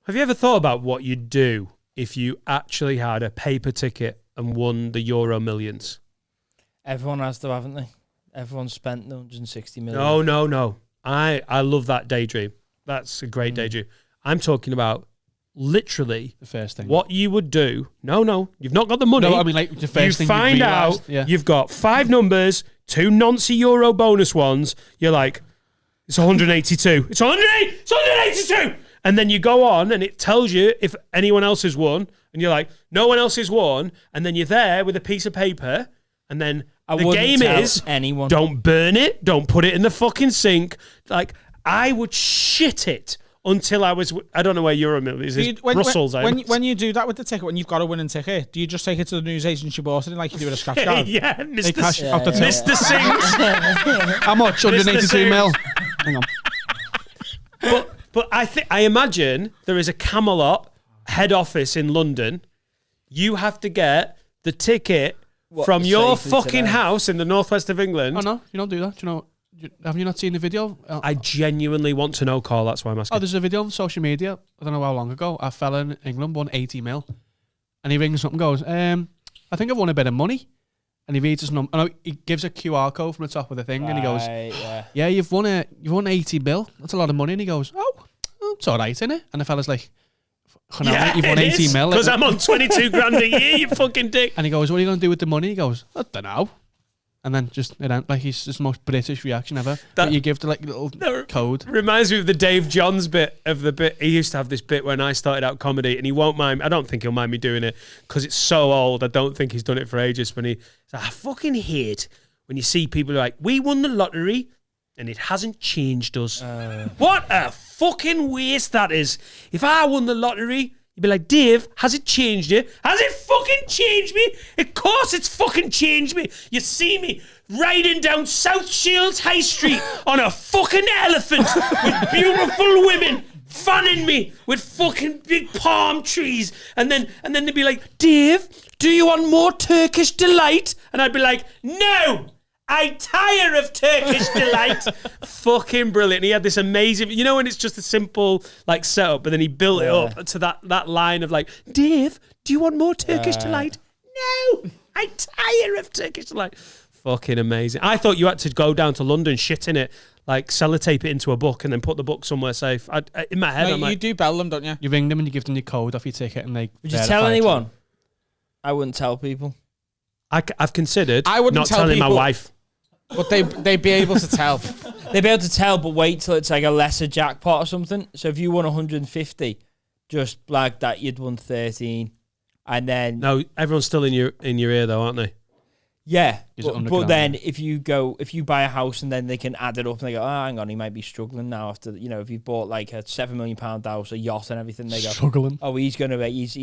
Have you ever thought about what you'd do if you actually had a paper ticket and won the EuroMillions? Everyone has to, haven't they? Everyone's spent the 160 million. No. I love that daydream. That's a great daydream. I'm talking about literally the first thing. What you would do. No, you've not got the money. No, I mean like the first thing you find out. You've got 5 numbers, 2 nonce euro bonus ones. You're like, it's 182. It's 182. And then you go on and it tells you if anyone else has won. And you're like, no one else has won. And then you're there with a piece of paper. And then the game is, don't burn it. Don't put it in the fucking sink. Like, I would shit it until I was, I don't know where EuroMillions is. Brussels. When you do that with the ticket, when you've got a winning ticket, do you just take it to the news agency bought it in like you do with a scratch card? Yeah, Mr. Mr. Sings. How much? 182 mil. Hang on. But I imagine there is a Camelot head office in London. You have to get the ticket from your fucking house in the northwest of England. Oh no, you don't do that. Do you know? Have you not seen the video? I genuinely want to know, Carl. That's why I'm asking. Oh, there's a video on social media. I don't know how long ago. A fella in England won 80 mil. And he rings up and goes, I think I've won a bit of money. And he reads his number. And he gives a QR code from the top of the thing. And he goes, yeah, you've won 80 mil. That's a lot of money. And he goes, oh, it's all right, isn't it? And the fella's like, yeah, you've won 80 mil. Because I'm on 22 grand a year, you fucking dick. And he goes, what are you going to do with the money? He goes, I don't know. And then he's just the most British reaction ever. That you give to like little code. Reminds me of the Dave Johns bit of the bit. He used to have this bit when I started out comedy, and he won't mind. I don't think he'll mind me doing it because it's so old. I don't think he's done it for ages. When I fucking hate when you see people like, we won the lottery and it hasn't changed us. What a fucking waste that is. If I won the lottery, you'd be like, Dave, has it changed you? Has it fucking changed me? Of course it's fucking changed me. You see me riding down South Shields High Street on a fucking elephant with beautiful women fanning me with fucking big palm trees. And then they'd be like, Dave, do you want more Turkish delight? And I'd be like, no, I tire of Turkish delight. Fucking brilliant. And he had this amazing, you know, when it's just a simple like setup, but then he built it up to that line of like, Dave, do you want more Turkish delight? No, I tire of Turkish delight. Fucking amazing. I thought you had to go down to London, shit in it, like sellotape it into a book and then put the book somewhere safe. In my head, I'm like, you do bell them, don't you? You ring them and you give them your code off your ticket and they Would you tell anyone? I wouldn't tell people. I've considered not telling people. my wife. But they'd be able to tell. They'd be able to tell, but wait till it's like a lesser jackpot or something. So if you won 150, just blag that you'd won 13, and then no, everyone's still in your ear though, aren't they? Yeah, but then if you buy a house and then they can add it up and they go, oh, hang on, he might be struggling now after, you know, if you bought like a £7 million house, a yacht and everything, they go, struggling. Oh, he's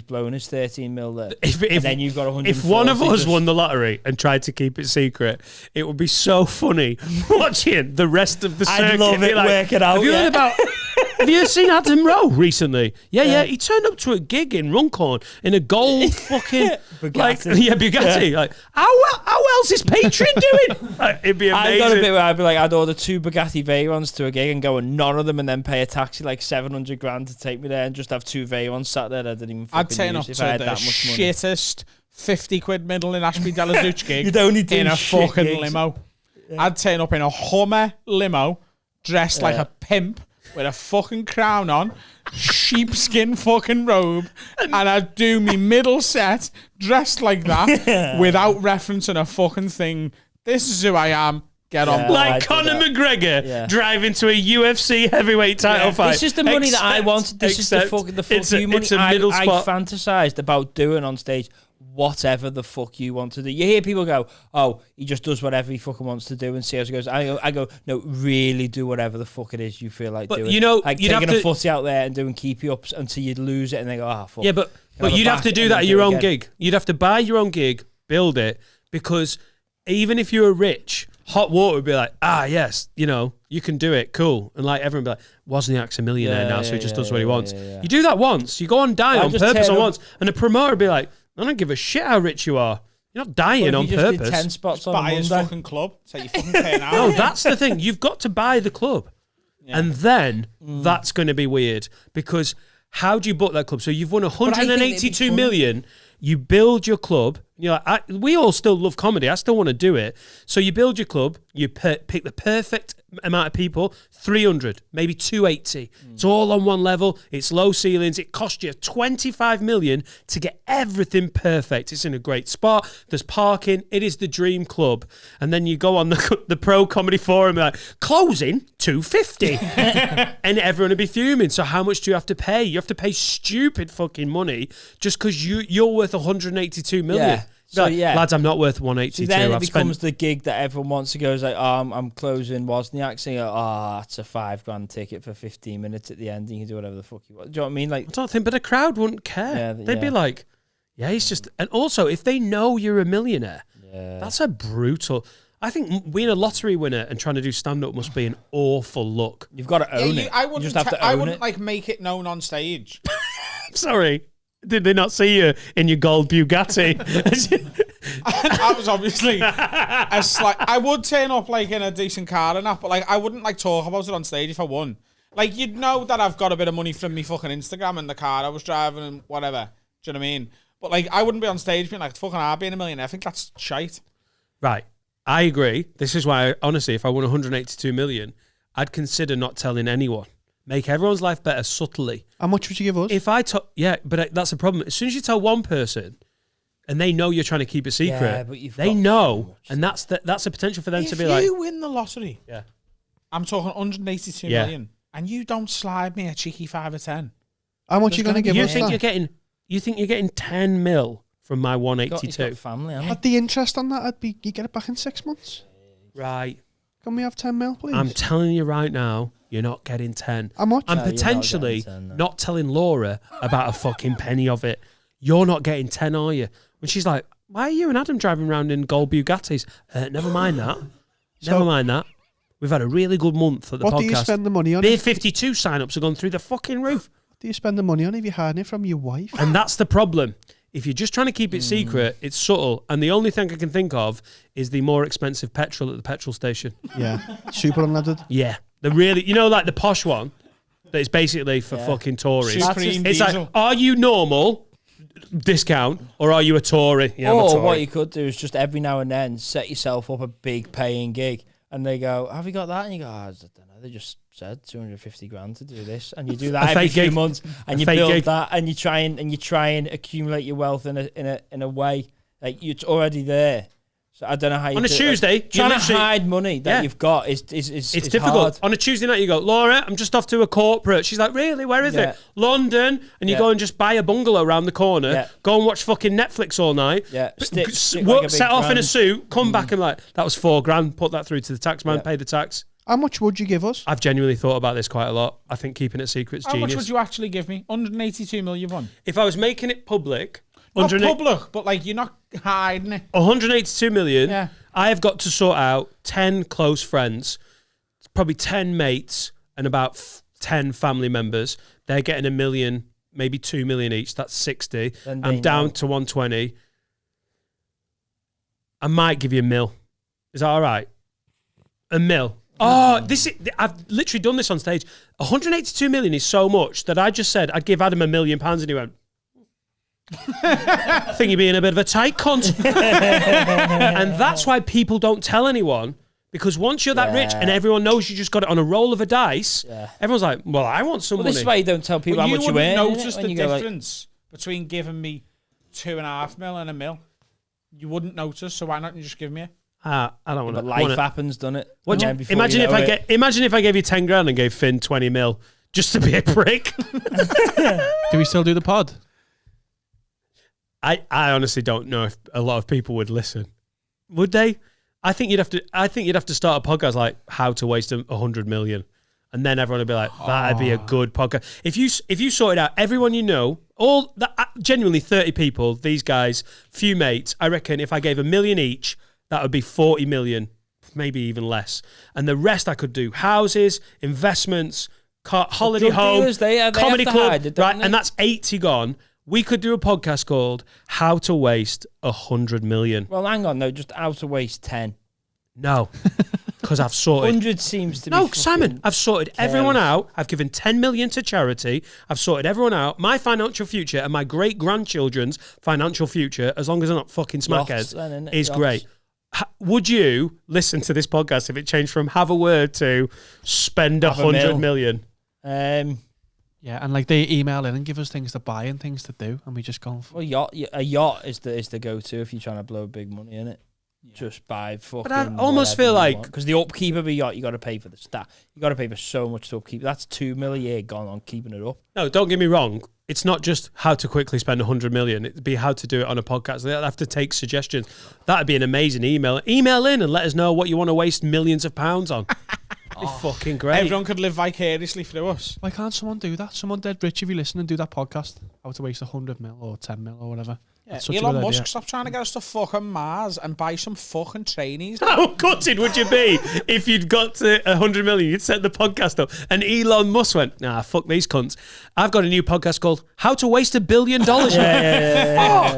blown his 13 mil there. And then you've got 140. If one of us won the lottery and tried to keep it secret, it would be so funny watching the rest of the circuit. I'd love it, like, work it out. Have you heard about? Have you seen Adam Rowe recently? Yeah. He turned up to a gig in Runcorn in a gold fucking Bugatti. Bugatti. Like, how else is Patreon doing? Like, it'd be amazing. I've got a bit where I'd be like, I'd order 2 Bugatti Veyrons to a gig and go on none of them, and then pay a taxi like 700 grand to take me there, and just have 2 Veyrons sat there. I didn't even. I'd turn up to the shittest 50 quid middle in Ashby Delazuch gig. You'd only do in a fucking gigs. limo. Yeah. I'd turn up in a Hummer limo, dressed like a pimp, with a fucking crown on, sheepskin fucking robe, and I'd do me middle set dressed like that without referencing a fucking thing. This is who I am. Get on board. Like Conor McGregor driving to a UFC heavyweight title fight. This is the money that I wanted. This is the fuck you money I fantasized about doing on stage. Whatever the fuck you want to do. You hear people go, oh, he just does whatever he fucking wants to do and see how it goes. I go, no, really do whatever the fuck it is you feel like doing. You know, like taking a footy out there and doing keepy ups until you'd lose it and they go, ah, fuck. Yeah, but you'd have to do that at your own gig. You'd have to buy your own gig, build it, because even if you were rich, Hot Water would be like, yes, you know, you can do it, cool. And like everyone would be like, Wozniak's a millionaire now, so he just does what he wants. You do that once, you go on dying on purpose on once, and the promoter would be like, I don't give a shit how rich you are. You're not dying on purpose. Did 10 spots on buy his fucking club. So you fucking pay now. No, that's the thing. You've got to buy the club. Yeah. And then that's going to be weird because how do you book that club? So you've won 182 million. You build your club. You're like, we all still love comedy. I still want to do it. So you build your club. You pick the perfect amount of people, 300, maybe 280. It's all on one level. It's low ceilings. It costs you 25 million to get everything perfect. It's in a great spot. There's parking. It is the dream club. And then you go on the Pro Comedy Forum like, closing 250. And everyone will be fuming. So how much do you have to pay? You have to pay stupid fucking money just because you're worth 182 million. Yeah. So like, lads, I'm not worth 182. So then it becomes the gig that everyone wants to go. Is like, I'm closing Wozniak, saying, it's a $5,000 ticket for 15 minutes at the end, and you can do whatever the fuck you want. Do you know what I mean? Like, I don't think, but a crowd wouldn't care. They'd be like, he's just. And also, if they know you're a millionaire, that's a brutal. I think being a lottery winner and trying to do stand up must be an awful look. You've got to own it. You just have to own it. I wouldn't like make it known on stage. Sorry. Did they not see you in your gold Bugatti? That was obviously a slight. I would turn up like in a decent car and that, but like I wouldn't like talk about it on stage if I won. Like you'd know that I've got a bit of money from me fucking Instagram and the car I was driving and whatever. Do you know what I mean? But like I wouldn't be on stage being like, fucking hard being a millionaire. I think that's shite. Right. I agree. This is why, honestly, if I won 182 million, I'd consider not telling anyone. Make everyone's life better subtly. How much would you give us? If I but that's the problem. As soon as you tell one person, and they know you're trying to keep a secret, they know, and that's the potential for them to be like, if you win the lottery, I'm talking 182 million, and you don't slide me a cheeky 5 or 10. How much are you going to give us? You think you're getting 10 mil from my 182? He's got family, hasn't he? Had the interest on that, you get it back in 6 months. Right. Can we have 10 mil, please? I'm telling you right now, you're not getting 10. How much? I'm potentially not telling Laura about a fucking penny of it. You're not getting 10, are you? When she's like, why are you and Adam driving around in gold Bugattis? Never mind that. Never mind that. We've had a really good month at the podcast. What do you spend the money on? Beer 52 sign-ups have gone through the fucking roof. What do you spend the money on if you're hiding it from your wife? And that's the problem. If you're just trying to keep it secret, it's subtle. And the only thing I can think of is the more expensive petrol at the petrol station. Yeah. Super unleaded. Yeah. The really, like the posh one that is basically for fucking Tories. It's like, are you normal, discount, or are you a Tory? Yeah, or what you could do is just every now and then set yourself up a big paying gig. And they go, have you got that? And you go, I don't know. They just said 250 grand to do this, and you do that every few months, and you build that, and you try and accumulate your wealth in a way like it's already there. So I don't know how you on a Tuesday trying to hide money that you've got is difficult. Hard. On a Tuesday night, you go, Laura, I'm just off to a corporate. She's like, really? Where is it? London. And you go and just buy a bungalow around the corner. Go and watch fucking Netflix all night. Set off in a suit. Come back and like that was $4,000. Put that through to the tax man. Pay the tax. How much would you give us? I've genuinely thought about this quite a lot. I think keeping it secret's genius. How much would you actually give me? 182 million you've won. If I was making it public, not public, but like you're not hiding it. 182 million. Yeah. I have got to sort out 10 close friends, probably 10 mates, and about 10 family members. They're getting $1 million, maybe 2 million each. That's 60. I'm down to 120. I might give you $1 million. Is that all right? $1 million. Oh, I've literally done this on stage. 182 million is so much that I just said I'd give Adam £1 million, and he went, I think you're being a bit of a tight cunt. And that's why people don't tell anyone, because once you're that rich and everyone knows you just got it on a roll of a dice, everyone's like, well, I want some money. This is why you don't tell people how much you earn. You wouldn't notice the difference between giving me 2.5 mil and $1 million. You wouldn't notice, so why not you just give me it? I don't want to. Life happens, doesn't it? Imagine if I gave you 10 grand and gave Finn 20 mil just to be a prick. Do we still do the pod? I honestly don't know if a lot of people would listen. Would they? I think you'd have to start a podcast like how to waste 100 million, and then everyone would be like, that'd be a good podcast. If you sorted out everyone you know, all that genuinely 30 people, these guys, few mates, I reckon if I gave $1 million each, that would be 40 million, maybe even less. And the rest I could do houses, investments, holiday home, comedy club, right? And that's 80 gone. We could do a podcast called How to Waste 100 Million. Well, hang on, though. Just how to waste 10. No. Because I've sorted. 100 seems to be. No, Simon, I've sorted everyone careless. out. I've given 10 million to charity. I've sorted everyone out. My financial future and my great grandchildren's financial future, as long as they're not fucking smackheads, is great. Would you listen to this podcast if it changed from have a word to spend 100 million? Yeah, and like they email in and give us things to buy and things to do, and we just go. Well, a yacht is the go-to if you're trying to blow big money in it. Yeah. Just buy fucking. But I almost feel like because the upkeep of a yacht, you got to pay for the staff. You got to pay for so much to upkeep. That's $2 million a year gone on keeping it up. No, don't get me wrong. It's not just how to quickly spend 100 million. It'd be how to do it on a podcast. They'll have to take suggestions. That'd be an amazing email. Email in and let us know what you want to waste millions of pounds on. It'd be fucking great. Everyone could live vicariously through us. Why can't someone do that? Someone dead rich, if you listen and do that podcast, how to waste 100 mil or 10 mil or whatever. Yeah, Elon Musk, stop trying to get us to fucking Mars and buy some fucking trainees. How gutted would you be if you'd got to 100 million? You'd set the podcast up and Elon Musk went, nah, fuck these cunts. I've got a new podcast called How to Waste $1 Billion. Yeah.